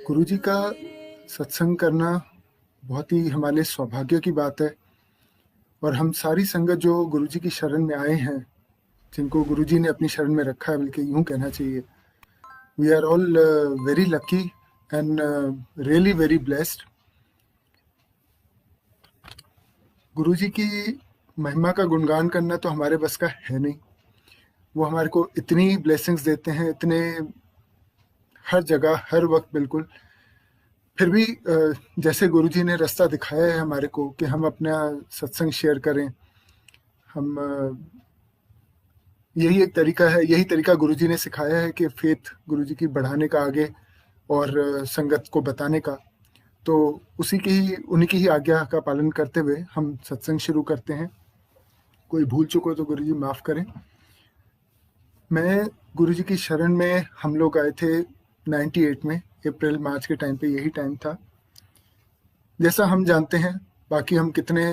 गुरुजी का सत्संग करना बहुत ही हमारे लिए सौभाग्य की बात है। और हम सारी संगत जो गुरुजी की शरण में आए हैं, जिनको गुरुजी ने अपनी शरण में रखा है, बल्कि यूँ कहना चाहिए, we are all very lucky and really very blessed. Guruji की महिमा का गुणगान करना तो हमारे बस का है नहीं। वो हमारे को इतनी ब्लेसिंग्स देते हैं, इतने हर जगह हर वक्त बिल्कुल। फिर भी जैसे गुरुजी ने रास्ता दिखाया है हमारे को कि हम अपना सत्संग शेयर करें, हम यही एक तरीका है, यही तरीका गुरुजी ने सिखाया है कि फेथ गुरुजी की बढ़ाने का आगे और संगत को बताने का। तो उन्हीं की ही आज्ञा का पालन करते हुए हम सत्संग शुरू करते हैं। कोई भूल चुको तो गुरुजी माफ़ करें। मैं गुरुजी की शरण में हम लोग आए थे 98 में, अप्रैल मार्च के टाइम पे यही टाइम था। जैसा हम जानते हैं, बाकी हम कितने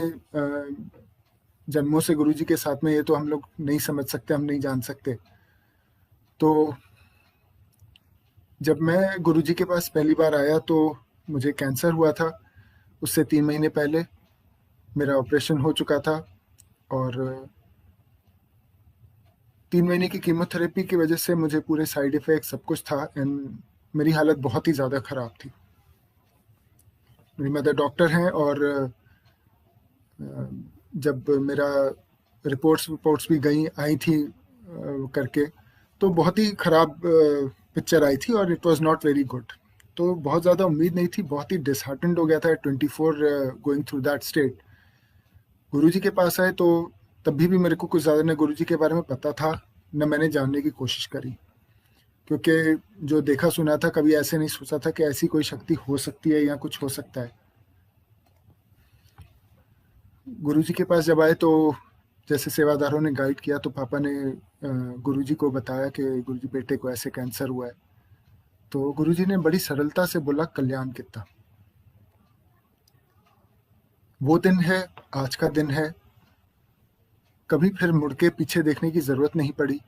जन्मों से गुरुजी के साथ में, ये तो हम लोग नहीं समझ सकते, हम नहीं जान सकते। तो जब मैं गुरुजी के पास पहली बार आया तो मुझे कैंसर हुआ था। उससे 3 महीने पहले मेरा ऑपरेशन हो चुका था और 3 महीने की कीमोथेरेपी की वजह से मुझे पूरे साइड इफ़ेक्ट सब कुछ था एंड मेरी हालत बहुत ही ज़्यादा ख़राब थी। मेरी मदर डॉक्टर हैं और जब मेरा रिपोर्ट्स भी आई थी करके, तो बहुत ही ख़राब पिक्चर आई थी और it was not very good. तो बहुत ज़्यादा उम्मीद नहीं थी, बहुत ही डिसहार्टेंड हो गया था 24 गोइंग थ्रू दैट स्टेट। गुरुजी के पास आए तो तभी भी मेरे को कुछ ज़्यादा न गुरुजी के बारे में पता था, न मैंने जानने की कोशिश करी, क्योंकि जो देखा सुना था, कभी ऐसे नहीं सोचा था कि ऐसी कोई शक्ति हो सकती है या कुछ हो सकता है। गुरुजी के पास जब आए तो जैसे सेवादारों ने गाइड किया, तो पापा ने गुरुजी को बताया कि गुरुजी बेटे को ऐसे कैंसर हुआ है। तो गुरुजी ने बड़ी सरलता से बोला, कल्याण कितना। वो दिन है, आज का दिन है, कभी फिर मुड़ के पीछे देखने की ज़रूरत नहीं पड़ी,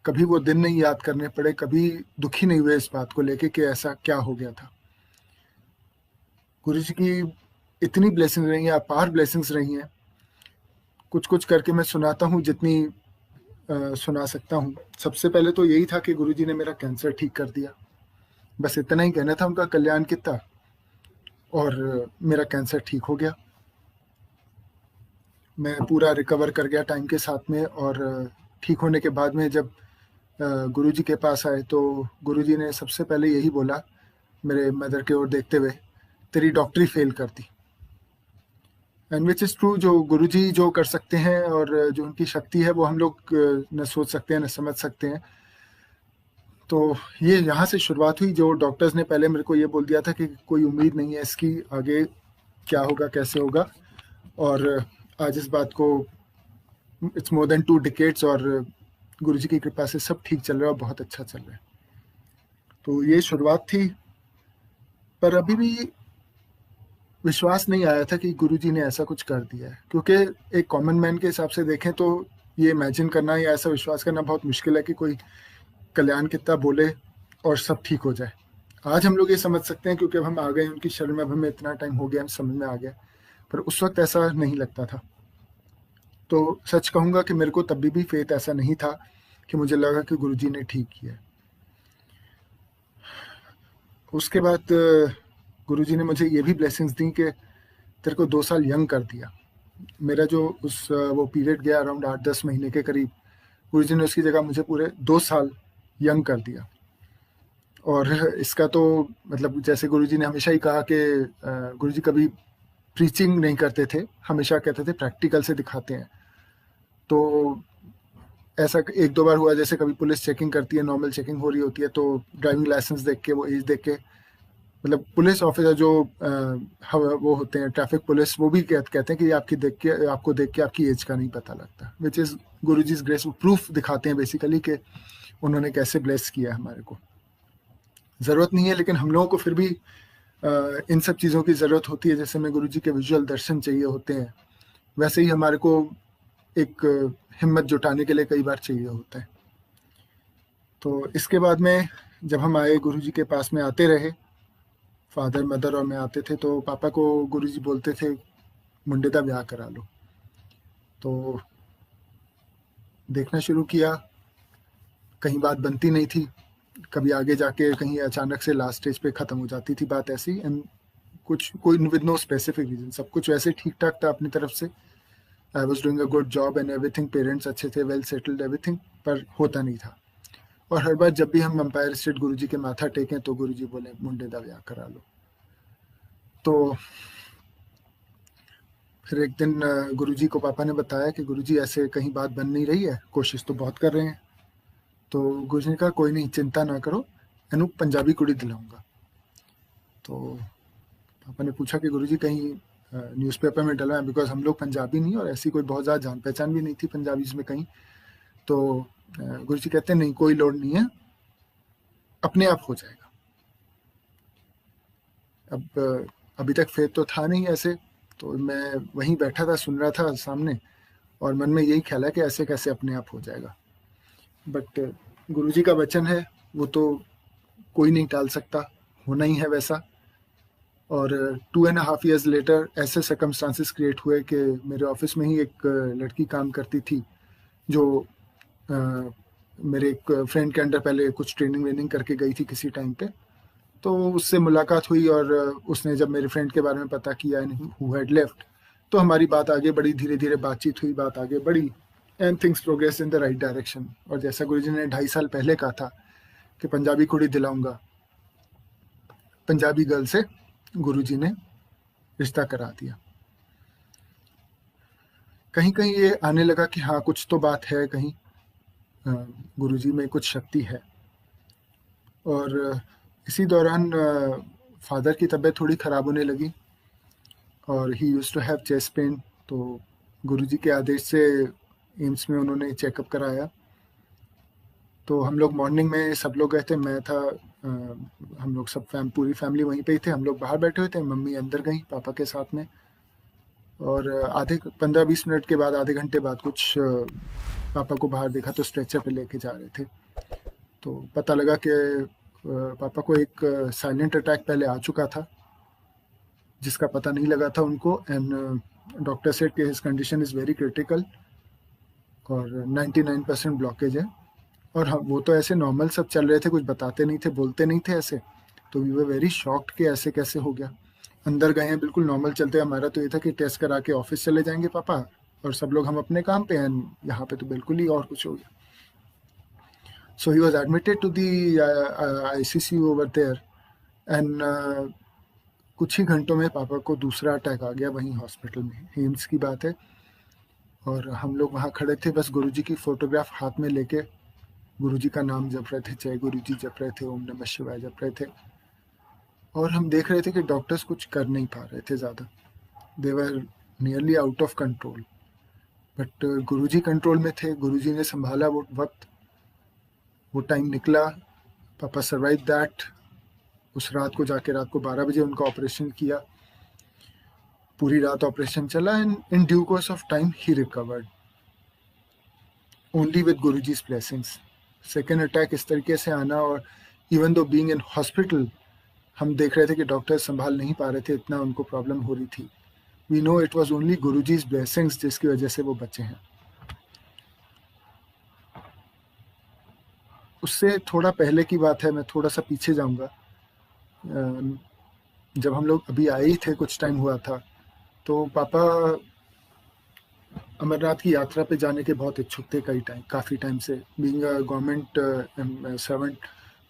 कभी वो दिन नहीं याद करने पड़े, कभी दुखी नहीं हुए इस बात को लेके कि ऐसा क्या हो गया था। गुरुजी की इतनी ब्लेसिंग्स रही हैं, अपार ब्लेसिंग्स रही हैं। कुछ कुछ करके मैं सुनाता हूँ, जितनी सुना सकता हूँ। सबसे पहले तो यही था कि गुरुजी ने मेरा कैंसर ठीक कर दिया, बस इतना ही कहना था उनका, कल्याण कितना, और मेरा कैंसर ठीक हो गया। मैं पूरा रिकवर कर गया टाइम के साथ में। और ठीक होने के बाद में जब गुरुजी के पास आए तो गुरुजी ने सबसे पहले यही बोला, मेरे मदर की ओर देखते हुए, तेरी डॉक्टरी फेल कर दी। And which is true. जो गुरुजी जो कर सकते हैं और जो उनकी शक्ति है, वो हम लोग न सोच सकते हैं न समझ सकते हैं। तो ये यहाँ से शुरुआत हुई। जो डॉक्टर्स ने पहले मेरे को ये बोल दिया था कि कोई उम्मीद नहीं है इसकी, आगे क्या होगा कैसे होगा, और आज इस बात को इट्स मोर देन 2 डिकेड्स और गुरुजी की कृपा से सब ठीक चल रहा है और बहुत अच्छा चल रहा है। तो ये शुरुआत थी, पर अभी भी विश्वास नहीं आया था कि गुरुजी ने ऐसा कुछ कर दिया है, क्योंकि एक कॉमन मैन के हिसाब से देखें तो ये इमेजिन करना या ऐसा विश्वास करना बहुत मुश्किल है कि कोई कल्याण कितना बोले और सब ठीक हो जाए। आज हम लोग ये समझ सकते हैं क्योंकि अब हम आ गए उनकी शरण में, अब हमें इतना टाइम हो गया, हम समझ में आ गया, पर उस वक्त ऐसा नहीं लगता था। तो सच कहूँगा कि मेरे को तभी भी फेथ ऐसा नहीं था कि मुझे लगा कि गुरुजी ने ठीक किया। उसके बाद गुरुजी ने मुझे ये भी ब्लेसिंग्स दी कि तेरे को 2 साल यंग कर दिया। मेरा जो वो पीरियड गया अराउंड 8-10 महीने के करीब, गुरुजी ने उसकी जगह मुझे पूरे 2 साल यंग कर दिया। और इसका तो मतलब, जैसे गुरुजी ने हमेशा ही कहा कि गुरुजी कभी प्रीचिंग नहीं करते थे, हमेशा कहते थे प्रैक्टिकल से दिखाते हैं। तो ऐसा 1-2 बार हुआ, जैसे कभी पुलिस चेकिंग करती है, नॉर्मल चेकिंग हो रही होती है, तो ड्राइविंग लाइसेंस देख के, वो एज देख के, मतलब पुलिस ऑफिसर जो वो होते हैं ट्रैफिक पुलिस, वो भी कहते हैं कि आपको देख के आपकी एज का नहीं पता लगता, which is Guruji's grace. Proof दिखाते हैं बेसिकली कि उन्होंने कैसे ब्लेस किया है हमारे को। ज़रूरत नहीं है, लेकिन हम लोगों को फिर भी इन सब चीज़ों की ज़रूरत होती है। जैसे हमें गुरुजी के विजुअल दर्शन चाहिए होते हैं, वैसे ही हमारे को एक हिम्मत जुटाने के लिए कई बार चाहिए होता है। तो इसके बाद में जब हम आए, गुरुजी के पास में आते रहे, फादर मदर और मैं आते थे तो पापा को गुरुजी बोलते थे मुंडे दा ब्याह करा लो। तो देखना शुरू किया, कहीं बात बनती नहीं थी, कभी आगे जाके कहीं अचानक से लास्ट स्टेज पे ख़त्म हो जाती थी बात ऐसी एंड कुछ कोई विद नो स्पेसिफिक रीज़न, सब कुछ वैसे ठीक-ठाक था अपनी तरफ से। I was doing a good job and everything, parents अच्छे थे, वेल सेटल्ड एवरीथिंग, पर होता नहीं था। और हर बार जब भी हम एम्पायर स्टेट गुरुजी के माथा टेकें तो गुरुजी बोले मुंडे दा ब्याह करा लो। तो फिर एक दिन गुरुजी को पापा ने बताया कि गुरुजी ऐसे कहीं बात बन नहीं रही है, कोशिश तो बहुत कर रहे हैं। तो गुरुजी ने कहा कोई नहीं, चिंता ना करो, एनू पंजाबी कुड़ी दिलाऊंगा। तो पापा ने पूछा कि गुरुजी कहीं न्यूज़पेपर में डलवा है, बिकॉज हम लोग पंजाबी नहीं और ऐसी कोई बहुत ज़्यादा जान पहचान भी नहीं थी पंजाबीज में कहीं। तो गुरुजी कहते हैं नहीं, कोई लोड नहीं है, अपने आप हो जाएगा। अब अभी तक फेथ तो था नहीं ऐसे, तो मैं वहीं बैठा था, सुन रहा था सामने, और मन में यही ख्याल है कि ऐसे कैसे अपने आप हो जाएगा। बट गुरुजी का वचन है, वो तो कोई नहीं टाल सकता, होना ही है वैसा। और 2.5 years लेटर ऐसे सर्कमस्टांसिस क्रिएट हुए कि मेरे ऑफिस में ही एक लड़की काम करती थी जो मेरे एक फ्रेंड के अंडर पहले कुछ ट्रेनिंग वेनिंग करके गई थी किसी टाइम पे। तो उससे मुलाकात हुई और उसने जब मेरे फ्रेंड के बारे में पता किया एंड हु हैड लेफ्ट, तो हमारी बात आगे बढ़ी, धीरे धीरे बातचीत हुई, बात आगे बढ़ी and things progress in the right direction. और जैसा गुरुजी ने 2.5 साल पहले कहा था कि पंजाबी कुड़ी दिलाऊंगा, पंजाबी गर्ल से गुरुजी ने रिश्ता करा दिया। कहीं कहीं ये आने लगा कि हाँ कुछ तो बात है, कहीं गुरुजी में कुछ शक्ति है। और इसी दौरान फादर की तबीयत थोड़ी ख़राब होने लगी और he used to have chest pain. तो गुरुजी के आदेश से एम्स में उन्होंने चेकअप कराया। तो हम लोग मॉर्निंग में सब लोग गए थे, मैं था, हम लोग सब पूरी फैमिली वहीं पे ही थे। हम लोग बाहर बैठे हुए थे, मम्मी अंदर गई पापा के साथ में। और आधे 15-20 मिनट के बाद, आधे घंटे बाद कुछ पापा को बाहर देखा तो स्ट्रेचर पे लेके जा रहे थे। तो पता लगा कि पापा को एक साइलेंट अटैक पहले आ चुका था जिसका पता नहीं लगा था उनको। एंड डॉक्टर सेड कि his condition is very critical और 99% ब्लॉकेज है। और हम वो तो ऐसे नॉर्मल सब चल रहे थे, कुछ बताते नहीं थे, बोलते नहीं थे ऐसे। तो वी वर वेरी शॉक्ड कि ऐसे कैसे हो गया। अंदर गए हैं, बिल्कुल नॉर्मल चलते। हमारा तो ये था कि टेस्ट करा के ऑफिस चले जाएंगे पापा और सब लोग हम अपने काम पे हैं। यहाँ पे तो बिल्कुल ही और कुछ हो गया। So he was admitted to the ICCU over there and कुछ ही घंटों में पापा को दूसरा अटैक आ गया वहीं हॉस्पिटल में। एम्स की बात है। और हम लोग वहाँ खड़े थे बस गुरुजी की फोटोग्राफ हाथ में लेके, गुरुजी का नाम जप रहे थे, जय गुरुजी जप रहे थे, ओम नमः शिवाय जप रहे थे। और हम देख रहे थे कि डॉक्टर्स कुछ कर नहीं पा रहे थे ज़्यादा, they were nearly out of control. But Guruji control में थे, गुरुजी ने संभाला वो वक्त, वो टाइम निकला। पापा सर्वाइव दैट। उस रात को जाके रात को 12 बजे उनका ऑपरेशन किया, पूरी रात ऑपरेशन चला and in due course of time he recovered only with Guruji's blessings. Second attack इस तरीके से आना, और even though being in hospital हम देख रहे थे कि डॉक्टर संभाल नहीं पा रहे थे, इतना उनको प्रॉब्लम हो रही थी। We know it was only Guruji's blessings जिसकी वजह से वो बचे हैं। उससे थोड़ा पहले की बात है, मैं थोड़ा सा पीछे जाऊंगा। जब हम लोग अभी आए ही थे, कुछ टाइम हुआ था, तो पापा अमरनाथ की यात्रा पे जाने के बहुत इच्छुक थे काफ़ी टाइम से। बीइंग अ गवर्नमेंट सर्वेंट,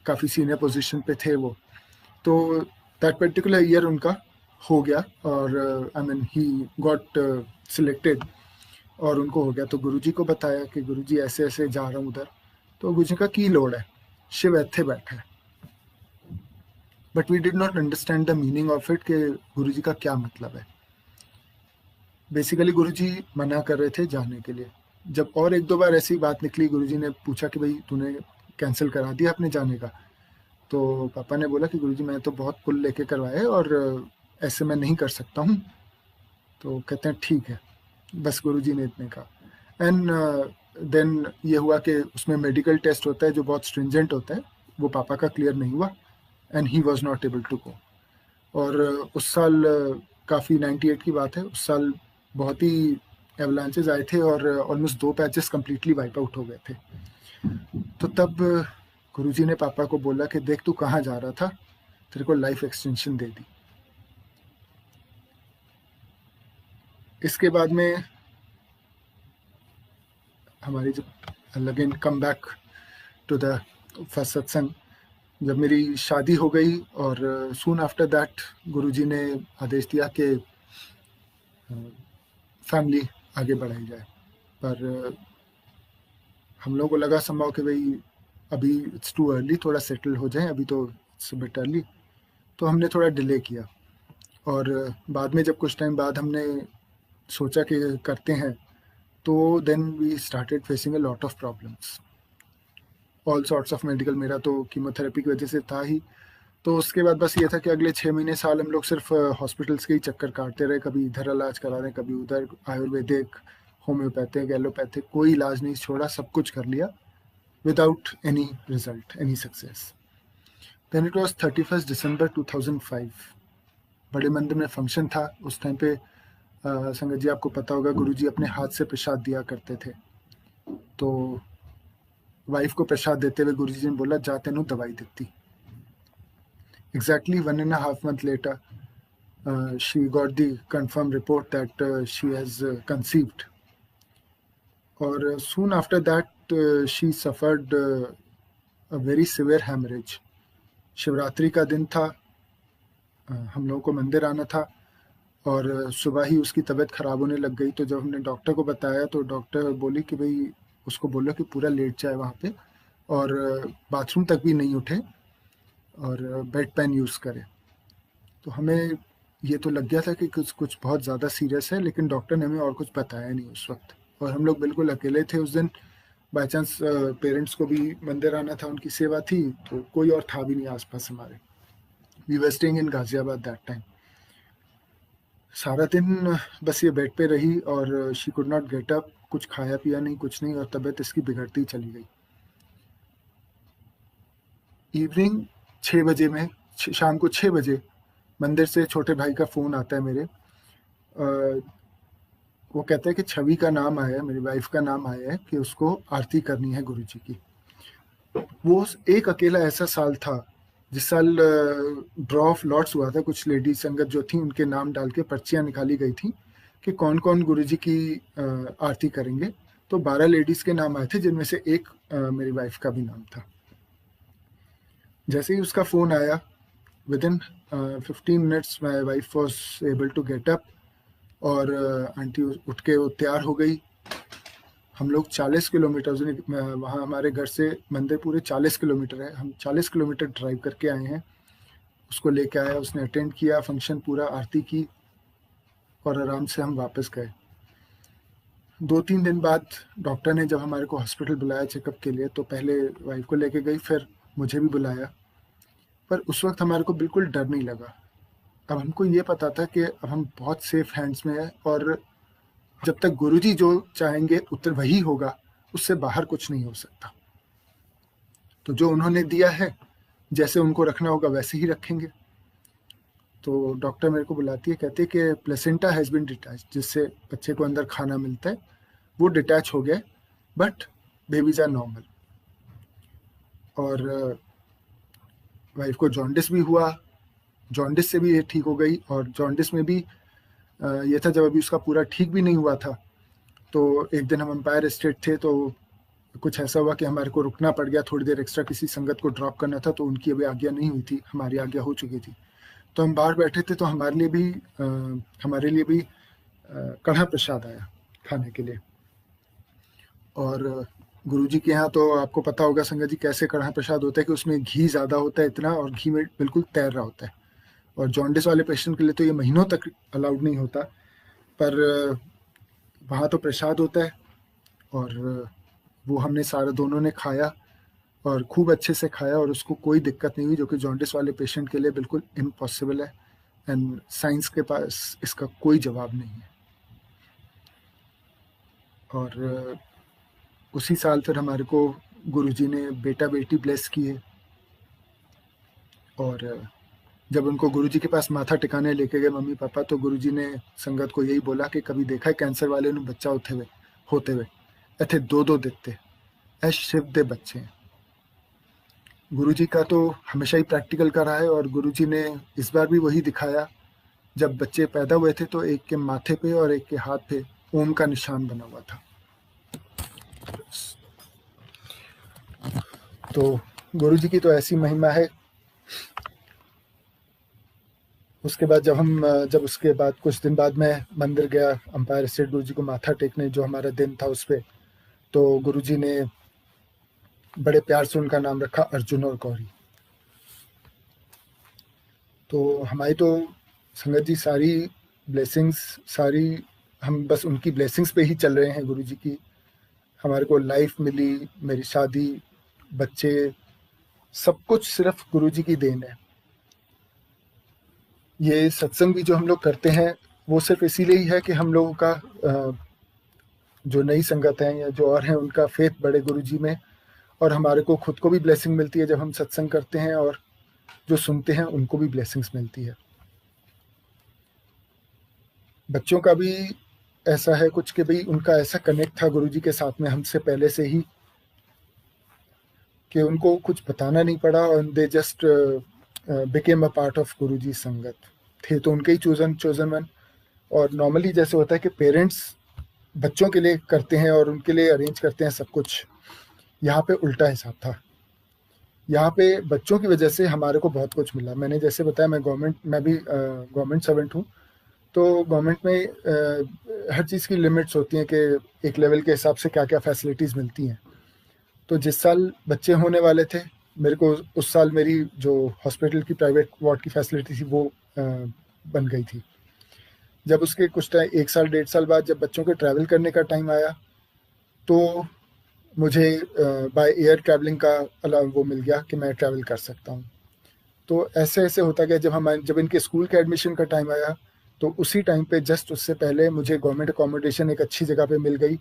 काफ़ी सीनियर पोजीशन पे थे वो। तो दैट पर्टिकुलर ईयर उनका हो गया और I mean he got selected और उनको हो गया। तो गुरुजी को बताया कि गुरुजी ऐसे ऐसे जा रहा हूँ उधर। तो गुरुजी का की लोड है, शिव ਇੱਥੇ बैठा है। But we did not understand the meaning of it कि गुरुजी का क्या मतलब है। बेसिकली गुरुजी मना कर रहे थे जाने के लिए। जब और एक दो बार ऐसी बात निकली, गुरुजी ने पूछा कि भाई तूने कैंसिल करा दिया अपने जाने का। तो पापा ने बोला कि गुरुजी मैं तो बहुत पुल लेके करवाए और ऐसे मैं नहीं कर सकता हूँ। तो कहते हैं ठीक है, बस गुरुजी ने इतने कहा। एंड देन ये हुआ कि उसमें मेडिकल टेस्ट होता है जो बहुत स्ट्रिंजेंट होता है, वो पापा का क्लियर नहीं हुआ and he was not able to go. और उस साल काफ़ी 98 की बात है, उस साल बहुत ही एवलांचेस आए थे और almost 2 patches completely wipe out हो गए थे। तो तब गुरुजी ने पापा को बोला कि देख तू कहाँ जा रहा था, तेरे को लाइफ एक्सटेंशन दे दी। इसके बाद में हमारी जब again come back to the first satsang, जब मेरी शादी हो गई और सून आफ्टर दैट गुरुजी ने आदेश दिया कि फैमिली आगे बढ़ाई जाए। पर हम लोगों को लगा संभव कि भाई अभी इट्स टू अर्ली, थोड़ा सेटल हो जाए, अभी तो इट्स बिट अर्ली। तो हमने थोड़ा डिले किया और बाद में जब कुछ टाइम बाद हमने सोचा कि करते हैं, तो then we started facing a lot of problems, all sorts of medical. मेरा तो कीमोथेरेपी की वजह से था ही। तो उसके बाद बस ये था कि अगले 6 महीने साल हम लोग सिर्फ हॉस्पिटल्स के ही चक्कर काटते रहे, कभी इधर इलाज करा रहे, कभी उधर, आयुर्वेदिक, होम्योपैथिक, एलोपैथिक, कोई इलाज नहीं छोड़ा, सब कुछ कर लिया without any result, any success. Then it was 31 December 2005, बड़े मंदिर में फंक्शन था। उस टाइम पे संगत जी आपको पता होगा, गुरुजी अपने हाथ से प्रसाद दिया करते थे। तो वाइफ को प्रसाद देते हुए गुरुजी ने बोला जा तेनू दवाई दित्ती। Exactly 1.5 months later, she got the confirmed report that she has conceived. Or soon after that, she suffered a very severe hemorrhage. Shivratri का दिन था, हम लोगों को मंदिर आना था और सुबह ही उसकी तबीयत ख़राब होने लग गई। तो जब हमने डॉक्टर को बताया तो डॉक्टर बोली कि भाई उसको बोलो कि पूरा लेट जाए वहाँ पे और बाथरूम तक भी नहीं उठे और बेड पेन यूज़ करे। तो हमें ये तो लग गया था कि कुछ बहुत ज़्यादा सीरियस है, लेकिन डॉक्टर ने हमें और कुछ बताया नहीं उस वक्त। और हम लोग बिल्कुल अकेले थे उस दिन। बाई चांस पेरेंट्स को भी मंदिर आना था, उनकी सेवा थी, तो कोई और था भी नहीं आसपास हमारे। We were staying in Ghaziabad that time. सारा दिन बस ये बेड पे रही और she could not get up, कुछ खाया पिया नहीं, कुछ नहीं, और तबीयत इसकी बिगड़ती चली गई। इवनिंग 6 बजे में, शाम को 6 बजे मंदिर से छोटे भाई का फ़ोन आता है मेरे। वो कहता है कि छवि का नाम आया है, मेरी वाइफ का नाम आया है कि उसको आरती करनी है गुरुजी की। वो एक अकेला ऐसा साल था जिस साल ड्रॉ ऑफ लॉट्स हुआ था। कुछ लेडीज संगत जो थी उनके नाम डाल के पर्चियाँ निकाली गई थी कि कौन कौन गुरुजी की आरती करेंगे। तो 12 लेडीज के नाम आए थे, जिनमें से एक मेरी वाइफ का भी नाम था। जैसे ही उसका फ़ोन आया, within 15 minutes my wife was able to get up और आंटी उठ के वो तैयार हो गई। हम लोग 40 किलोमीटर, वहाँ हमारे घर से मंदिर पूरे 40 किलोमीटर है, हम 40 किलोमीटर ड्राइव करके आए हैं। उसको लेके आया, उसने अटेंड किया फंक्शन पूरा, आरती की और आराम से हम वापस गए। 2-3 दिन बाद डॉक्टर ने जब हमारे को हॉस्पिटल बुलाया चेकअप के लिए, तो पहले वाइफ को लेके गई, फिर मुझे भी बुलाया। पर उस वक्त हमारे को बिल्कुल डर नहीं लगा। अब हमको ये पता था कि अब हम बहुत सेफ हैंड्स में हैं और जब तक गुरुजी जो चाहेंगे उत्तर वही होगा, उससे बाहर कुछ नहीं हो सकता। तो जो उन्होंने दिया है, जैसे उनको रखना होगा वैसे ही रखेंगे। तो डॉक्टर मेरे को बुलाती है, कहती है कि प्लेसेंटा हैज़ बीन डिटैच, जिससे बच्चे को अंदर खाना मिलता है, वो डिटैच हो गया, बट बेबीज आर नॉर्मल। और वाइफ को जॉन्डिस भी हुआ, जॉन्डिस से भी ये ठीक हो गई। और जॉन्डिस में भी ये था, जब अभी उसका पूरा ठीक भी नहीं हुआ था, तो एक दिन हम एम्पायर एस्टेट थे, तो कुछ ऐसा हुआ कि हमारे को रुकना पड़ गया थोड़ी देर एक्स्ट्रा, किसी संगत को ड्रॉप करना था, तो उनकी अभी आज्ञा नहीं हुई थी, हमारी आज्ञा हो चुकी थी। तो हम बाहर बैठे थे, तो हमारे लिए भी कढ़ा प्रसाद आया खाने के लिए। और गुरुजी के यहाँ तो आपको पता होगा संगत जी कैसे कढ़ा प्रसाद होता है कि उसमें घी ज़्यादा होता है इतना, और घी में बिल्कुल तैर रहा होता है। और जॉन्डिस वाले पेशेंट के लिए तो ये महीनों तक अलाउड नहीं होता, पर वहाँ तो प्रसाद होता है। और वो हमने सारा दोनों ने खाया और खूब अच्छे से खाया, और उसको कोई दिक्कत नहीं हुई, जो कि जॉन्डिस वाले पेशेंट के लिए बिल्कुल इम्पॉसिबल है। एंड साइंस के पास इसका कोई जवाब नहीं है। और उसी साल फिर हमारे को गुरुजी ने बेटा बेटी ब्लेस किए। और जब उनको गुरुजी के पास माथा टिकाने लेके गए मम्मी पापा, तो गुरुजी ने संगत को यही बोला कि कभी देखा है कैंसर वाले ने बच्चा होते हुए इथे दो दिखते ऐ शिव दे बच्चे हैं। गुरुजी का तो हमेशा ही प्रैक्टिकल का रहा है, और गुरुजी ने इस बार भी वही दिखाया। जब बच्चे पैदा हुए थे तो एक के माथे पे और एक के हाथ पे ओम का निशान बना हुआ था। तो गुरुजी की तो ऐसी महिमा है। उसके बाद जब उसके बाद कुछ दिन बाद मैं मंदिर गया अंपायर स्टेट गुरुजी को माथा टेकने, जो हमारा दिन था उस पर, तो गुरुजी ने बड़े प्यार से उनका नाम रखा अर्जुन और गौरी। तो हमारी तो संगत जी सारी ब्लेसिंग्स, सारी हम बस उनकी ब्लेसिंग्स पे ही चल रहे हैं गुरुजी की। हमारे को लाइफ मिली, मेरी शादी, बच्चे, सब कुछ सिर्फ गुरुजी की देन है। ये सत्संग भी जो हम लोग करते हैं वो सिर्फ इसीलिए ही है कि हम लोगों का जो नई संगत है या जो और हैं उनका फेथ बढ़े गुरुजी में, और हमारे को खुद को भी ब्लेसिंग मिलती है जब हम सत्संग करते हैं, और जो सुनते हैं उनको भी ब्लेसिंग्स मिलती है। बच्चों का भी ऐसा है कुछ कि भाई उनका ऐसा कनेक्ट था गुरुजी के साथ में हमसे पहले से ही कि उनको कुछ बताना नहीं पड़ा, और they just became a part of Guruji sangat थे, तो उनके ही चोजन वन। और नॉर्मली जैसे होता है कि पेरेंट्स बच्चों के लिए करते हैं और उनके लिए अरेंज करते हैं सब कुछ, यहाँ पे उल्टा हिसाब था। यहाँ पे बच्चों की वजह से हमारे को बहुत कुछ मिला। मैंने जैसे बताया मैं भी गवर्नमेंट सर्वेंट हूँ, तो गवर्नमेंट में हर चीज़ की लिमिट्स होती हैं कि एक लेवल के हिसाब से क्या क्या फैसिलिटीज़ मिलती हैं। तो जिस साल बच्चे होने वाले थे, मेरे को उस साल मेरी जो हॉस्पिटल की प्राइवेट वार्ड की फैसिलिटी थी वो बन गई थी। जब उसके कुछ टाइम 1 साल 1.5 साल बाद जब बच्चों के ट्रैवल करने का टाइम आया, तो मुझे बाय एयर ट्रैवलिंग का अलाउ वो मिल गया कि मैं ट्रैवल कर सकता हूँ। तो ऐसे ऐसे होता गया। जब इनके स्कूल के एडमिशन का टाइम आया, तो उसी टाइम पे जस्ट उससे पहले मुझे गवर्नमेंट अकोमोडेशन एक अच्छी जगह पे मिल गई,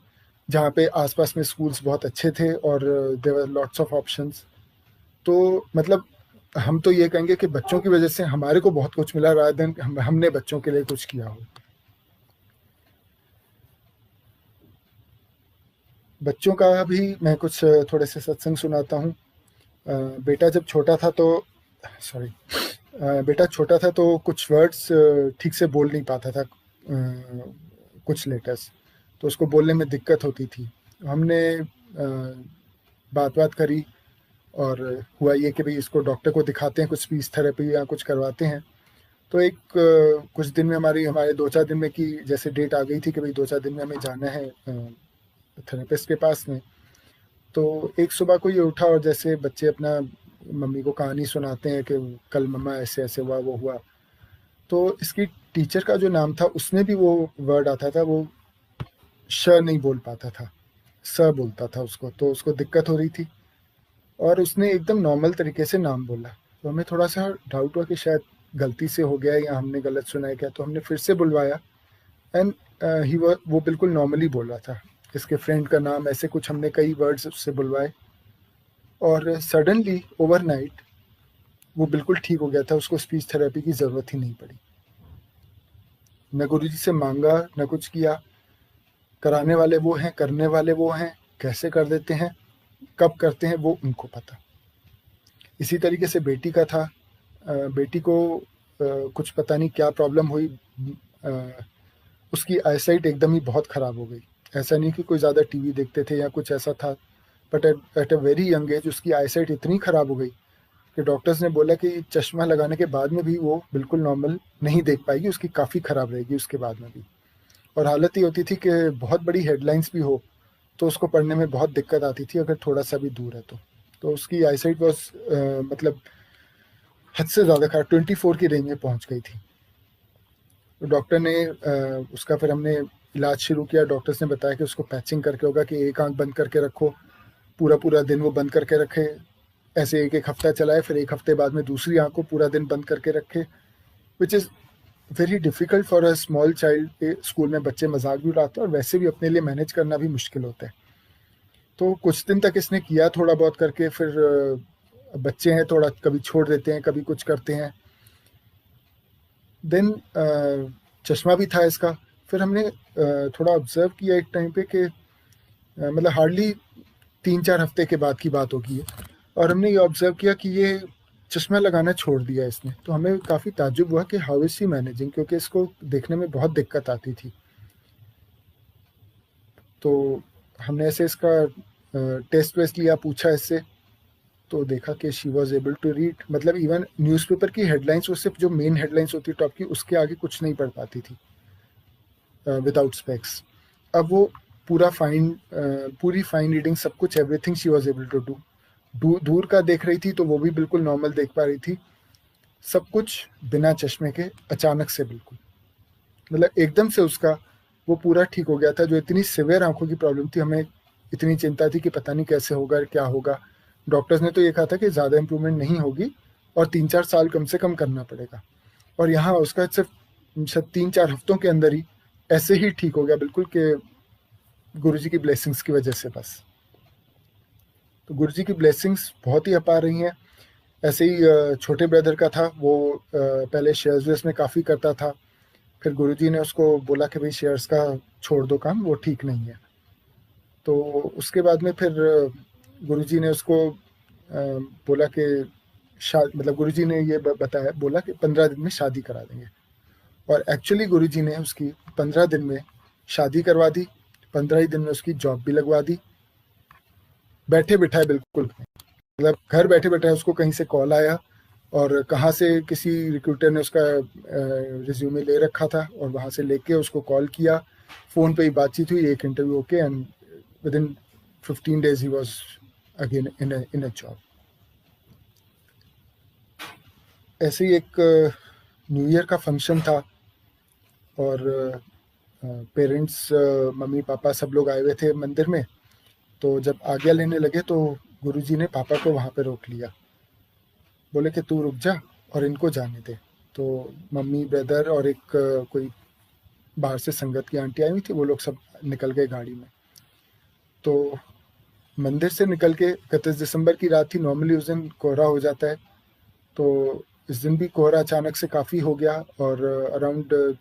जहाँ पे आसपास में स्कूल्स बहुत अच्छे थे और there were lots of options. तो मतलब हम तो ये कहेंगे कि बच्चों की वजह से हमारे को बहुत कुछ मिला, रादर देन हमने बच्चों के लिए कुछ किया हो। बच्चों का भी मैं कुछ थोड़े से सत्संग सुनाता हूँ। बेटा जब छोटा था तो बेटा छोटा था तो कुछ वर्ड्स ठीक से बोल नहीं पाता था, कुछ लेटर्स, तो उसको बोलने में दिक्कत होती थी। हमने बात करी और हुआ ये कि भाई इसको डॉक्टर को दिखाते हैं, कुछ स्पीच थेरेपी या कुछ करवाते हैं। तो एक कुछ दिन में हमारे 2-4 दिन में की जैसे डेट आ गई थी कि भाई 2-4 दिन में हमें जाना है थेरेपिस्ट के पास में। तो एक सुबह को ये उठा और जैसे बच्चे अपना मम्मी को कहानी सुनाते हैं कि कल मम्मा ऐसे ऐसे हुआ वो हुआ, तो इसकी टीचर का जो नाम था उसमें भी वो वर्ड आता था, वो श नहीं बोल पाता था, स बोलता था उसको, तो उसको दिक्कत हो रही थी और उसने एकदम नॉर्मल तरीके से नाम बोला। तो हमें थोड़ा सा डाउट हुआ कि शायद गलती से हो गया या हमने गलत सुना है क्या, तो हमने फिर से बुलवाया एंड वो बिल्कुल नॉर्मली बोल रहा था। इसके फ्रेंड का नाम, ऐसे कुछ हमने कई वर्ड्स उससे बुलवाए और सडनली ओवरनाइट वो बिल्कुल ठीक हो गया था। उसको स्पीच थेरेपी की ज़रूरत ही नहीं पड़ी। न गुरुजी से मांगा न कुछ किया। कराने वाले वो हैं, करने वाले वो हैं, कैसे कर देते हैं, कब करते हैं वो उनको पता। इसी तरीके से बेटी का था। बेटी को कुछ पता नहीं क्या प्रॉब्लम हुई, उसकी आईसाइट एकदम ही बहुत ख़राब हो गई। ऐसा नहीं कि कोई ज़्यादा टीवी देखते थे या कुछ ऐसा था, but at a very young age उसकी आईसाइट इतनी ख़राब हो गई कि डॉक्टर्स ने बोला कि चश्मा लगाने के बाद में भी वो बिल्कुल नॉर्मल नहीं देख पाएगी, उसकी काफ़ी ख़राब रहेगी उसके बाद में भी। और हालत ये होती थी कि बहुत बड़ी हेडलाइंस भी हो तो उसको पढ़ने में बहुत दिक्कत आती थी अगर थोड़ा सा भी दूर है तो उसकी आईसाइट वॉज मतलब हद से ज़्यादा खराब, 24 की रेंज में पहुंच गई थी। तो डॉक्टर ने उसका फिर हमने इलाज शुरू किया। डॉक्टर्स ने बताया कि उसको पैचिंग करके होगा, कि एक आंख बंद करके रखो, पूरा दिन वो बंद करके रखे, ऐसे एक हफ्ता चलाए, फिर एक हफ्ते बाद में दूसरी आंख को पूरा दिन बंद करके रखे, which is very difficult for a small child. School में बच्चे मजाक भी उड़ाते हैं और वैसे भी अपने लिए मैनेज करना भी मुश्किल होता है। तो कुछ दिन तक इसने किया थोड़ा बहुत करके, फिर बच्चे हैं थोड़ा कभी छोड़ देते हैं, कभी कुछ करते हैं। देन चश्मा भी था इसका। फिर हमने थोड़ा ऑब्जर्व किया एक टाइम पे कि मतलब हार्डली 3-4 हफ्ते के बाद की बात होगी ये, और हमने ये ऑब्जर्व किया कि ये चश्मा लगाना छोड़ दिया इसने। तो हमें काफ़ी ताज्जुब हुआ कि हाउ इज़ शी मैनेजिंग, क्योंकि इसको देखने में बहुत दिक्कत आती थी। तो हमने ऐसे इसका टेस्ट वेस्ट लिया, पूछा इससे, तो देखा कि she was able to read, मतलब इवन न्यूज़पेपर की हेडलाइंस, वो सिर्फ जो मेन हेडलाइंस होती है टॉप की, उसके आगे कुछ नहीं पढ़ पाती थी विदाउट स्पेक्स। अब वो पूरी फाइन रीडिंग, सब कुछ, everything she was able to do. दूर का देख रही थी तो वो भी बिल्कुल नॉर्मल देख पा रही थी, सब कुछ बिना चश्मे के, अचानक से बिल्कुल, मतलब एकदम से उसका वो पूरा ठीक हो गया था। जो इतनी सिवियर आंखों की प्रॉब्लम थी, हमें इतनी चिंता थी कि पता नहीं कैसे होगा, क्या होगा। डॉक्टर्स ने तो ये कहा था कि ज़्यादा इम्प्रूवमेंट नहीं होगी और 3-4 साल कम से कम करना पड़ेगा। और यहाँ उसका सिर्फ 3-4 हफ्तों के अंदर ही ऐसे ही ठीक हो गया बिल्कुल, कि गुरुजी की ब्लेसिंग्स की वजह से बस। तो गुरुजी की ब्लेसिंग्स बहुत ही अपार रही हैं। ऐसे ही छोटे ब्रदर का था, वो पहले शेयर्स वेयर्स में काफ़ी करता था। फिर गुरुजी ने उसको बोला कि भाई शेयर्स का छोड़ दो काम, वो ठीक नहीं है। तो उसके बाद में फिर गुरुजी ने उसको बोला कि मतलब गुरुजी ने ये बताया, बोला कि 15 दिन में शादी करा देंगे। और एक्चुअली गुरुजी ने उसकी 15 दिन में शादी करवा दी, 15 ही दिन में उसकी जॉब भी लगवा दी, बैठे बिठाए बिल्कुल। मतलब घर बैठे बैठे उसको कहीं से कॉल आया, और कहाँ से किसी रिक्रूटर ने उसका रिज्यूमे ले रखा था, और वहाँ से लेके उसको कॉल किया, फ़ोन पे ही बातचीत हुई, एक interview okay, and with in 15 days he was again in a job. ऐसे ही एक न्यू ईयर का फंक्शन था, और पेरेंट्स, मम्मी पापा सब लोग आए हुए थे मंदिर में। तो जब आज्ञा लेने लगे तो गुरुजी ने पापा को वहाँ पे रोक लिया, बोले कि तू रुक जा और इनको जाने दे। तो मम्मी, ब्रदर और एक कोई बाहर से संगत की आंटी आई हुई थी, वो लोग सब निकल गए गाड़ी में। तो मंदिर से निकल के 31 दिसंबर की रात थी, नॉर्मली उस दिन कोहरा हो जाता है, तो इस दिन भी कोहरा अचानक से काफ़ी हो गया, और अराउंड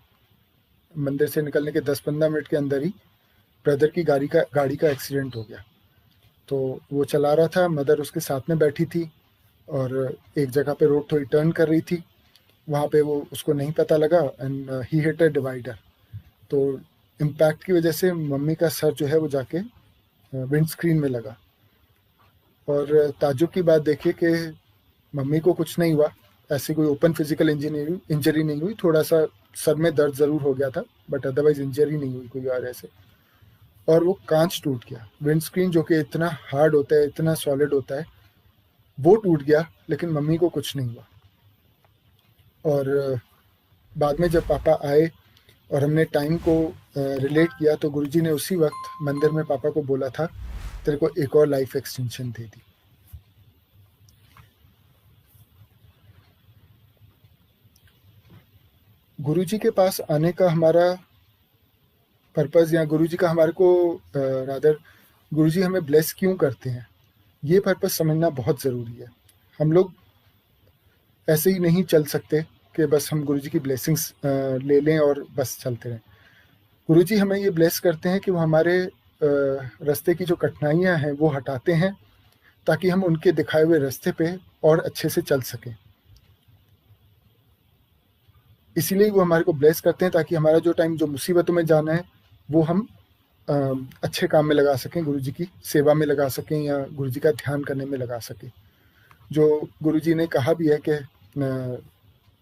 मंदिर से निकलने के 10-15 मिनट के अंदर ही ब्रदर की गाड़ी का एक्सीडेंट हो गया। तो वो चला रहा था, मदर उसके साथ में बैठी थी, और एक जगह पे रोड थोड़ी टर्न कर रही थी, वहाँ पे वो उसको नहीं पता लगा, and he hit a divider. तो इम्पैक्ट की वजह से मम्मी का सर जो है वो जाके विंड स्क्रीन में लगा। और ताज्जुब की बात देखिए कि मम्मी को कुछ नहीं हुआ, ऐसी कोई ओपन फिजिकल इंजरी नहीं हुई, थोड़ा सा सर में दर्द ज़रूर हो गया था, बट अदरवाइज इंजरी नहीं हुई कोई और ऐसे। और वो कांच टूट गया, विंड स्क्रीन जो कि इतना हार्ड होता है, इतना सॉलिड होता है, वो टूट गया, लेकिन मम्मी को कुछ नहीं हुआ। और बाद में जब पापा आए और हमने टाइम को रिलेट किया, तो गुरुजी ने उसी वक्त मंदिर में पापा को बोला था, तेरे को एक और लाइफ एक्सटेंशन दे दी। गुरुजी के पास आने का हमारा पर्पज़, या गुरुजी का हमारे को रादर गुरुजी हमें ब्लेस क्यों करते हैं, ये पर्पज़ समझना बहुत ज़रूरी है। हम लोग ऐसे ही नहीं चल सकते कि बस हम गुरुजी की ब्लेसिंग्स ले लें और बस चलते रहें। गुरुजी हमें ये ब्लेस करते हैं कि वो हमारे रास्ते की जो कठिनाइयाँ हैं वो हटाते हैं, ताकि हम उनके दिखाए हुए रास्ते पे और अच्छे से चल सकें। इसीलिए वो हमारे को ब्लेस करते हैं, ताकि हमारा जो टाइम, जो मुसीबतों में जाना है, वो हम अच्छे काम में लगा सकें, गुरुजी की सेवा में लगा सकें, या गुरुजी का ध्यान करने में लगा सकें। जो गुरुजी ने कहा भी है कि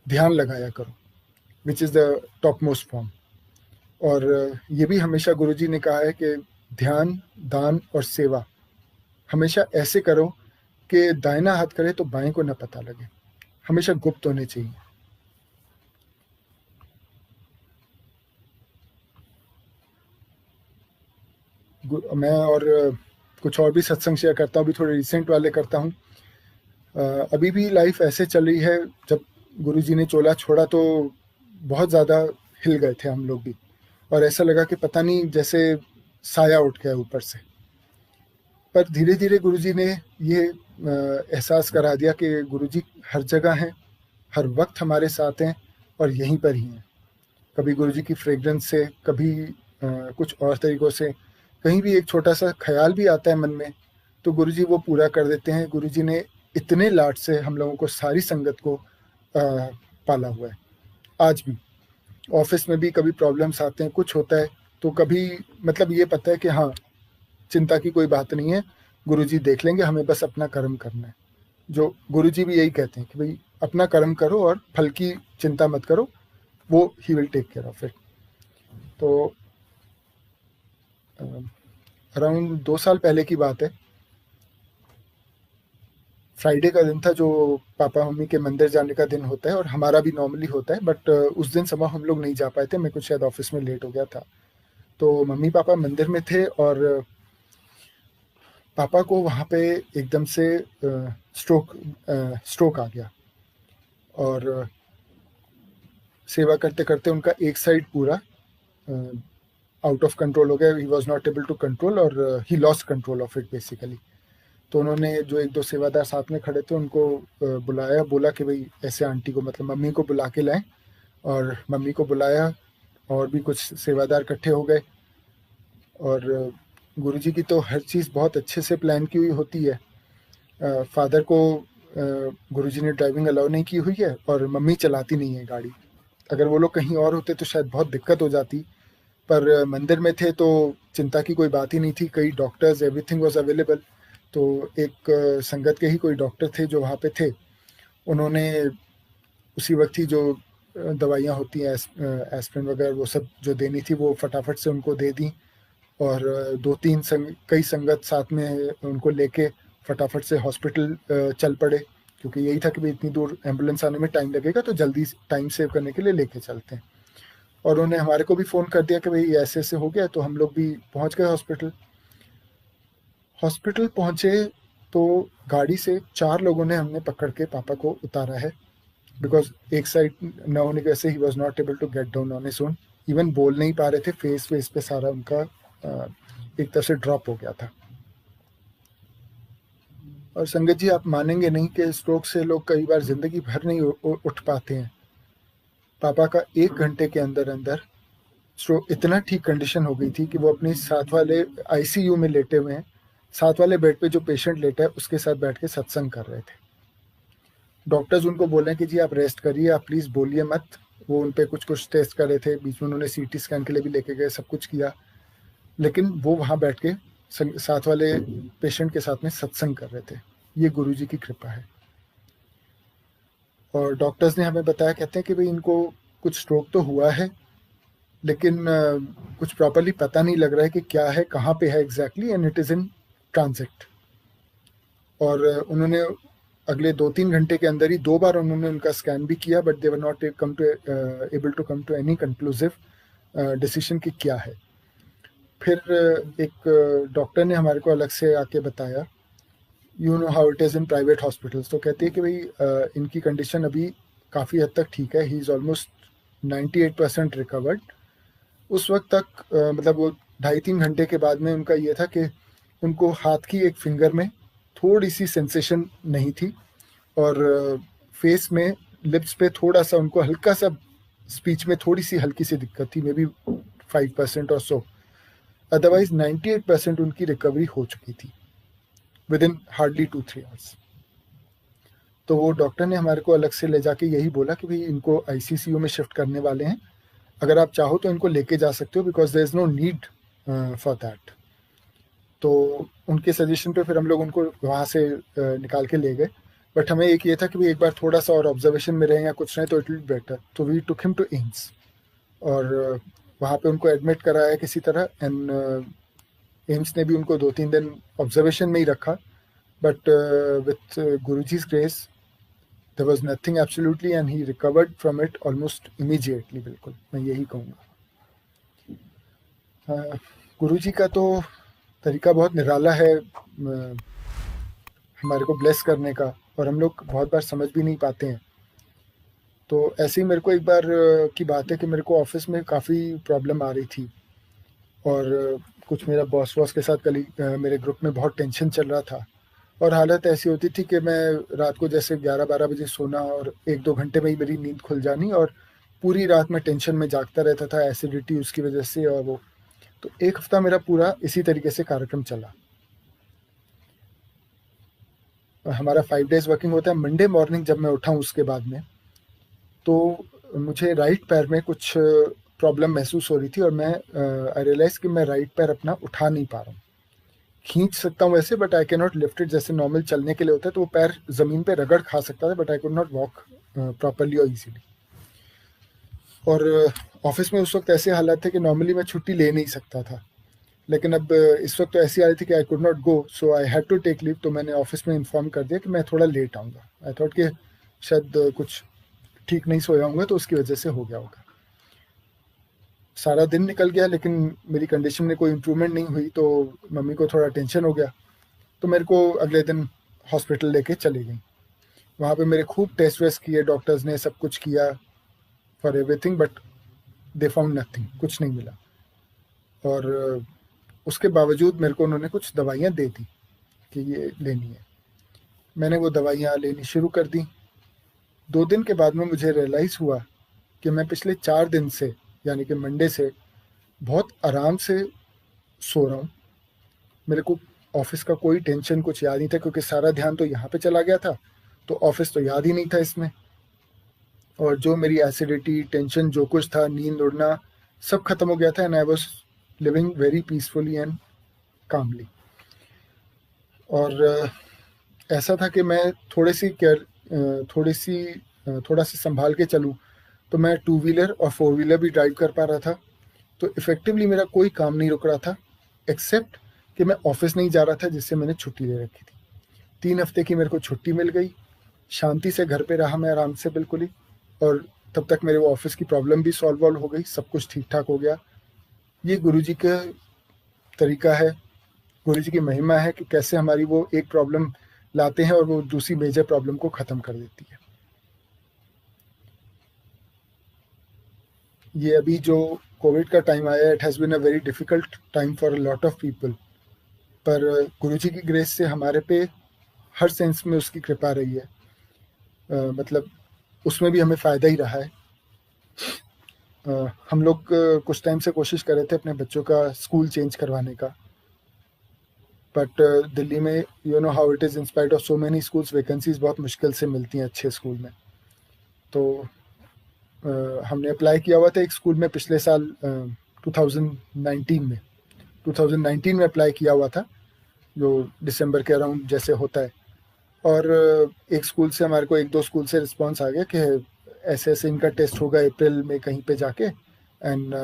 ध्यान लगाया करो, which is the top most form. और ये भी हमेशा गुरुजी ने कहा है कि ध्यान, दान और सेवा हमेशा ऐसे करो कि दाहिना हाथ करे तो बाएं को न पता लगे, हमेशा गुप्त होने चाहिए। मैं और कुछ और भी सत्संग शेयर करता हूँ, अभी थोड़े रिसेंट वाले करता हूँ। अभी भी लाइफ ऐसे चल रही है, जब गुरुजी ने चोला छोड़ा तो बहुत ज़्यादा हिल गए थे हम लोग भी, और ऐसा लगा कि पता नहीं जैसे साया उठ गया ऊपर से। पर धीरे धीरे गुरुजी ने ये एहसास करा दिया कि गुरुजी हर जगह हैं, हर वक्त हमारे साथ हैं, और यहीं पर ही हैं। कभी गुरुजी की फ्रेग्रेंस से, कभी कुछ और तरीक़ों से, कहीं भी एक छोटा-सा ख़्याल भी आता है मन में, तो गुरुजी वो पूरा कर देते हैं। गुरुजी ने इतने लाड से हम लोगों को, सारी संगत को पाला हुआ है। आज भी ऑफ़िस में भी कभी प्रॉब्लम्स आते हैं, कुछ होता है, तो कभी मतलब ये पता है कि हाँ, चिंता की कोई बात नहीं है, गुरुजी देख लेंगे, हमें बस अपना कर्म करना है। जो गुरुजी भी यही कहते हैं कि भई अपना कर्म करो और फल की चिंता मत करो, वो he will take care of it. तो अराउंड 2 साल पहले की बात है। फ्राइडे का दिन था, जो पापा-मम्मी के मंदिर जाने का दिन होता है और हमारा भी नॉर्मली होता है, बट उस दिन सुबह हम लोग नहीं जा पाए थे, मेरे को शायद ऑफ़िस में लेट हो गया था। तो मम्मी-पापा मंदिर में थे और पापा को वहाँ पे एकदम से स्ट्रोक आ गया और सेवा करते-करते उनका एक साइड पूरा आउट ऑफ कंट्रोल हो गया। He was not able to control और he lost control of it basically. तो उन्होंने, जो 1-2 सेवादार साथ में खड़े थे, उनको बुलाया, बोला कि भई ऐसे आंटी को, मतलब मम्मी को बुला के लाएँ, और मम्मी को बुलाया और भी कुछ सेवादार इकट्ठे हो गए। और गुरुजी की तो हर चीज़ बहुत अच्छे से प्लान की हुई होती है। फ़ादर को गुरुजी ने ड्राइविंग अलाउ नहीं की हुई है और मम्मी चलाती नहीं है गाड़ी। अगर वो लोग कहीं और होते तो शायद बहुत दिक्कत हो जाती, पर मंदिर में थे तो चिंता की कोई बात ही नहीं थी। कई डॉक्टर्स, एवरीथिंग वाज़ अवेलेबल। तो एक संगत के ही कोई डॉक्टर थे जो वहाँ पे थे, उन्होंने उसी वक्त ही जो दवाइयाँ होती हैं, एस्पिरिन वगैरह, वो सब जो देनी थी, वो फटाफट से उनको दे दी। और 2-3 कई संगत साथ में उनको लेके फटाफट से हॉस्पिटल चल पड़े, क्योंकि यही था कि भाई इतनी दूर एम्बुलेंस आने में टाइम लगेगा, तो जल्दी टाइम सेव करने के लिए लेके चलते हैं। और उन्होंने हमारे को भी फ़ोन कर दिया कि भाई ऐसे-ऐसे हो गया, तो हम लोग भी पहुँच गए हॉस्पिटल। हॉस्पिटल पहुँचे तो गाड़ी से 4 लोगों ने हमने पकड़ के पापा को उतारा है, बिकॉज़ एक साइड न होने की वजह से he was not able to get down on his own. Even बोल नहीं पा रहे थे, फेस वेस पे सारा उनका एक तरह से ड्रॉप हो गया था। और संगत जी, आप मानेंगे नहीं कि स्ट्रोक से लोग कई बार ज़िंदगी भर नहीं उठ पाते हैं। पापा का 1 घंटे के अंदर-अंदर स्ट्रोक, इतना ठीक कंडीशन हो गई थी कि वो अपने साथ वाले आईसीयू में लेटे हुए हैं, साथ वाले बेड पे जो पेशेंट लेटा है उसके साथ बैठ के सत्संग कर रहे थे। डॉक्टर्स उनको बोल रहे हैं कि जी आप रेस्ट करिए, आप प्लीज़ बोलिए मत। वो उन पे कुछ-कुछ टेस्ट कर रहे थे, बीच में उन्होंने सीटी स्कैन के लिए भी लेके गए, सब कुछ किया। लेकिन वो वहाँ बैठ के साथ वाले पेशेंट के साथ में सत्संग कर रहे थे। ये गुरुजी की कृपा है। और डॉक्टर्स ने हमें बताया, कहते हैं कि भाई इनको कुछ स्ट्रोक तो हुआ है, लेकिन कुछ प्रॉपर्ली पता नहीं लग रहा है कि क्या है, कहाँ पे है exactly, and it is in transit. और उन्होंने अगले 2-3 घंटे के अंदर ही 2 बार उन्होंने उनका स्कैन भी किया, but they were not able to come to any conclusive decision कि क्या है। फिर एक डॉक्टर ने हमारे को अलग से आके बताया, you know how it is in private hospitals, तो कहते हैं कि भाई इनकी कंडीशन अभी काफ़ी हद तक ठीक है, ही इज़ ऑलमोस्ट 98% रिकवर्ड। उस वक्त तक मतलब वो 2.5-3 घंटे के बाद में उनका ये था कि उनको हाथ की एक फिंगर में थोड़ी सी सेंसेशन नहीं थी, और फेस में, लिप्स पे थोड़ा सा उनको हल्का सा, स्पीच में थोड़ी सी हल्की सी दिक्कत थी, मे बी 5% और सो। अदरवाइज 98% उनकी रिकवरी हो चुकी थी विद इन हार्डली 2-3 आवर्स। तो वो डॉक्टर ने हमारे को अलग से ले जाके यही बोला कि भाई इनको आईसीसीयू में शिफ्ट करने वाले हैं, अगर आप चाहो तो इनको लेके जा सकते हो, because there is no need for that. तो उनके सजेशन पे फिर हम लोग उनको वहाँ से निकाल के ले गए, बट हमें एक ये था कि भाई एक बार थोड़ा सा और ऑब्जर्वेशन में रहें या कुछ नहीं तो इट विल बी बेटर। तो we took him to AIIMS, और वहाँ पे उनको एडमिट कराया किसी तरह, एंड एम्स ने भी उनको 2-3 दिन ऑब्जर्वेशन में ही रखा, but with Guruji's grace there was nothing absolutely, and he recovered from it almost immediately. बिल्कुल, मैं यही कहूँगा। गुरुजी का तो तरीका बहुत निराला है हमारे को ब्लेस करने का, और हम लोग बहुत बार समझ भी नहीं पाते हैं। तो ऐसे ही मेरे को एक बार की बात है कि मेरे को ऑफिस में काफ़ी प्रॉब्लम आ रही थी, और कुछ मेरा बॉस के साथ मेरे ग्रुप में बहुत टेंशन चल रहा था, और हालत ऐसी होती थी कि मैं रात को जैसे 11-12 बजे सोना और 1-2 घंटे में ही मेरी नींद खुल जानी, और पूरी रात मैं टेंशन में जागता रहता था, एसिडिटी उसकी वजह से। और वो तो 1 हफ्ता मेरा पूरा इसी तरीके से कार्यक्रम चला। हमारा 5 डेज़ वर्किंग होता है। मंडे मॉर्निंग जब मैं उठा हूँ उसके बाद में, तो मुझे राइट पैर में कुछ प्रॉब्लम महसूस हो रही थी और मैं आई रियलाइज़ कि मैं राइट पैर अपना उठा नहीं पा रहा हूँ। खींच सकता हूँ वैसे, but I can not lift it, जैसे नॉर्मल चलने के लिए होता है, तो वो पैर ज़मीन पे रगड़ खा सकता था, but I could not walk properly और ईज़िली। और ऑफ़िस में उस वक़्त ऐसे हालात थे कि नॉर्मली मैं छुट्टी ले नहीं सकता था, लेकिन अब इस वक़्त तो ऐसी हालत थी कि I could not go, so I had to take leave. तो मैंने ऑफ़िस में इन्फॉर्म कर दिया कि मैं थोड़ा लेट आऊँगा। आई थॉट कि शायद कुछ ठीक नहीं सोया होऊँगा, तो उसकी वजह से हो गया होगा। सारा दिन निकल गया, लेकिन मेरी कंडीशन में कोई इम्प्रूवमेंट नहीं हुई, तो मम्मी को थोड़ा टेंशन हो गया। तो मेरे को अगले दिन हॉस्पिटल लेके चली गई। वहाँ पे मेरे खूब टेस्ट वेस्ट किए, डॉक्टर्स ने सब कुछ किया for everything, but they found nothing, कुछ नहीं मिला। और उसके बावजूद मेरे को उन्होंने कुछ दवाइयाँ दे दी कि ये लेनी है। मैंने वो दवाइयाँ लेनी शुरू कर दी। 2 दिन के बाद में मुझे रियलाइज़ हुआ कि मैं पिछले 4 दिन से, यानी कि मंडे से, बहुत आराम से सो रहा हूँ। मेरे को ऑफ़िस का कोई टेंशन कुछ याद नहीं था, क्योंकि सारा ध्यान तो यहाँ पे चला गया था, तो ऑफ़िस तो याद ही नहीं था इसमें। और जो मेरी एसिडिटी, टेंशन जो कुछ था, नींद उड़ना, सब खत्म हो गया था, and I was living very peacefully and calmly. और ऐसा था कि मैं थोड़ा सा संभाल के चलूँ, तो मैं 2 व्हीलर और 4 व्हीलर भी ड्राइव कर पा रहा था। तो इफ़ेक्टिवली मेरा कोई काम नहीं रुक रहा था, एक्सेप्ट कि मैं ऑफ़िस नहीं जा रहा था, जिससे मैंने छुट्टी ले रखी थी। 3 हफ्ते की मेरे को छुट्टी मिल गई, शांति से घर पे रहा मैं आराम से बिल्कुल ही, और तब तक मेरे वो ऑफ़िस की प्रॉब्लम भी सॉल्व हो गई, सब कुछ ठीक-ठाक हो गया। ये गुरुजी का तरीका है, गुरुजी की महिमा है कि कैसे हमारी वो एक प्रॉब्लम लाते हैं और वो दूसरी मेजर प्रॉब्लम को ख़त्म कर देती है। ये अभी जो कोविड का टाइम आया, it has been a very difficult time for a lot of people, पर गुरुजी की ग्रेस से हमारे पे हर सेंस में उसकी कृपा रही है। मतलब उसमें भी हमें फ़ायदा ही रहा है। हम लोग कुछ टाइम से कोशिश कर रहे थे अपने बच्चों का स्कूल चेंज करवाने का, बट दिल्ली में you know how it is, in spite of so many schools, vacancies बहुत मुश्किल से मिलती हैं अच्छे स्कूल में। तो हमने अप्लाई किया हुआ था एक स्कूल में पिछले साल 2019 में अप्लाई किया हुआ था, जो दिसंबर के अराउंड जैसे होता है। और एक स्कूल से हमारे को 1-2 स्कूल से रिस्पांस आ गया कि ऐसे ऐसे इनका टेस्ट होगा अप्रैल में कहीं पे जाके, and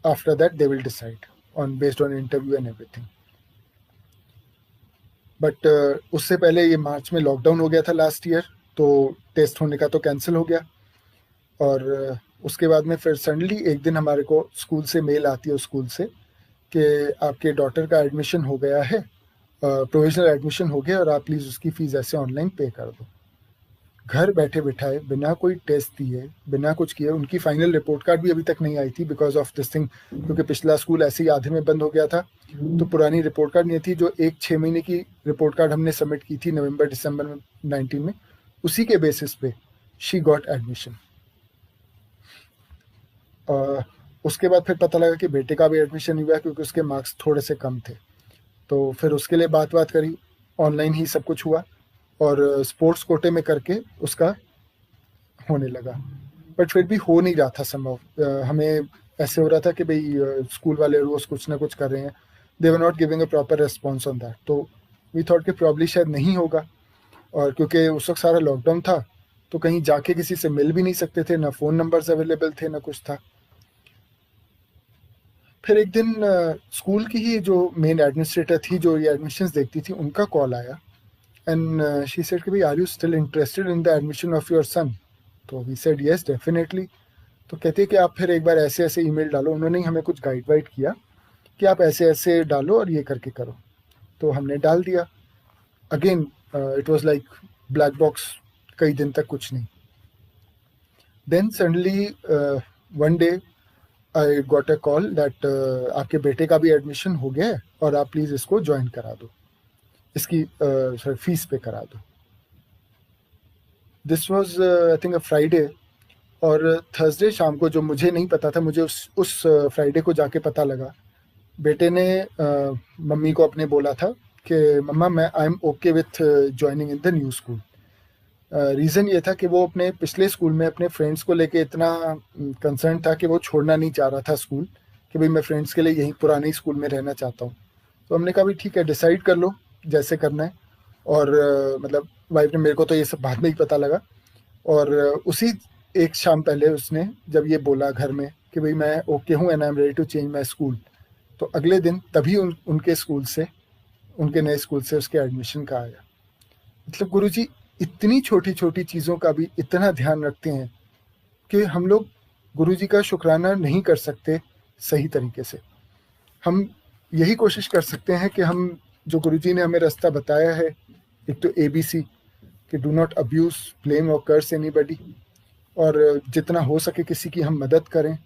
after that they will decide on based on interview and everything. But उससे पहले ये मार्च में लॉकडाउन हो गया था लास्ट ईयर, तो टेस्ट होने का तो कैंसिल हो गया। और उसके बाद में फिर सडनली एक दिन हमारे को स्कूल से मेल आती है, उस स्कूल से, कि आपके डॉटर का एडमिशन हो गया है, प्रोविजनल एडमिशन हो गया, और आप प्लीज़ उसकी फ़ीस ऐसे ऑनलाइन पे कर दो। घर बैठे बिठाए, बिना कोई टेस्ट दिए, बिना कुछ किए, उनकी फाइनल रिपोर्ट कार्ड भी अभी तक नहीं आई थी बिकॉज ऑफ दिस थिंग, क्योंकि पिछला स्कूल ऐसे ही आधे में बंद हो गया था, तो पुरानी रिपोर्ट कार्ड नहीं थी। जो 6 महीने की रिपोर्ट कार्ड हमने सबमिट की थी नवंबर दिसंबर में 19 में, उसी के बेसिस पे शी गॉट एडमिशन। उसके बाद फिर पता लगा कि बेटे का भी एडमिशन हुआ, क्योंकि उसके मार्क्स थोड़े से कम थे, तो फिर उसके लिए बात करी, ऑनलाइन ही सब कुछ हुआ, और स्पोर्ट्स कोटे में करके उसका होने लगा। बट फिर भी हो नहीं रहा था संभव। हमें ऐसे हो रहा था कि भाई स्कूल वाले रोज़ कुछ ना कुछ कर रहे हैं, they were not giving a proper response on that. तो वी थॉट कि प्रॉब्ली शायद नहीं होगा, और क्योंकि उस वक्त सारा लॉकडाउन था, तो कहीं जाके किसी से मिल भी नहीं सकते थे, ना फ़ोन नंबर्स अवेलेबल थे, ना कुछ था। फिर एक दिन स्कूल की ही जो मेन एडमिनिस्ट्रेटर थी, जो ये एडमिशन्स देखती थी, उनका कॉल आया, एंड शी सेड कि भाई are you still interested in the admission of your son? तो वी सेड यस डेफिनेटली। तो कहते कि आप फिर एक बार ऐसे ऐसे ईमेल डालो। उन्होंने ही हमें कुछ गाइड वाइड किया कि आप ऐसे ऐसे डालो और ये करके करो। तो हमने डाल दिया। Again it was like black box, कई दिन तक कुछ नहीं। Then suddenly one day I got a call that आपके बेटे का भी एडमिशन हो गया है और आप प्लीज़ इसको ज्वाइन करा दो, इसकी फीस पे करा दो। This was I think a Friday, और थर्सडे शाम को, जो मुझे नहीं पता था, मुझे उस फ्राइडे को जाके पता लगा, बेटे ने मम्मी को अपने बोला था कि मम्मा मैं I am okay with joining in the new school. Reason ये था कि वो अपने पिछले स्कूल में अपने फ्रेंड्स को लेके इतना कंसर्न था कि वो छोड़ना नहीं चाह रहा था स्कूल, कि भाई मैं फ्रेंड्स के लिए यहीं पुराने स्कूल में रहना चाहता हूँ। तो हमने कहा भाई ठीक है, डिसाइड कर लो जैसे करना है। और मतलब वाइफ ने, मेरे को तो ये सब बाद में ही पता लगा, और उसी एक शाम पहले उसने जब ये बोला घर में कि भाई मैं ओके हूँ and I am ready to change my school, तो अगले दिन तभी उनके स्कूल से, उनके नए स्कूल से उसके एडमिशन का आया। मतलब गुरुजी इतनी छोटी छोटी चीज़ों का भी इतना ध्यान रखते हैं कि हम लोग गुरुजी का शुक्राना नहीं कर सकते सही तरीके से। हम यही कोशिश कर सकते हैं कि हम, जो गुरुजी ने हमें रास्ता बताया है, एक तो ABC कि डू नॉट अब्यूज, ब्लेम और कर्स एनीबडी, और जितना हो सके किसी की हम मदद करें।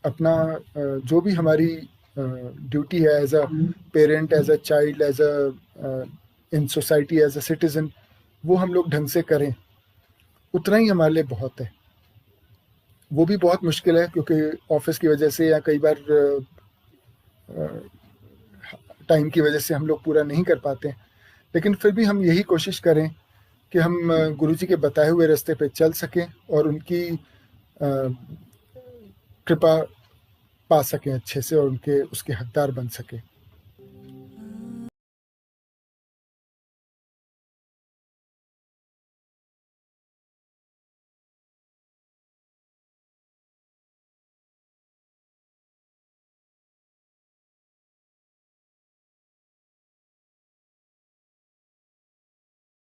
अपना जो भी हमारी ड्यूटी है as a parent, as a child, as a in society, as a citizen, वो हम लोग ढंग से करें, उतना ही हमारे लिए बहुत है। वो भी बहुत मुश्किल है क्योंकि ऑफिस की वजह से या कई बार टाइम की वजह से हम लोग पूरा नहीं कर पाते हैं, लेकिन फिर भी हम यही कोशिश करें कि हम गुरुजी के बताए हुए रास्ते पे चल सकें और उनकी कृपा पा सकें अच्छे से, और उनके उसके हकदार बन सकें।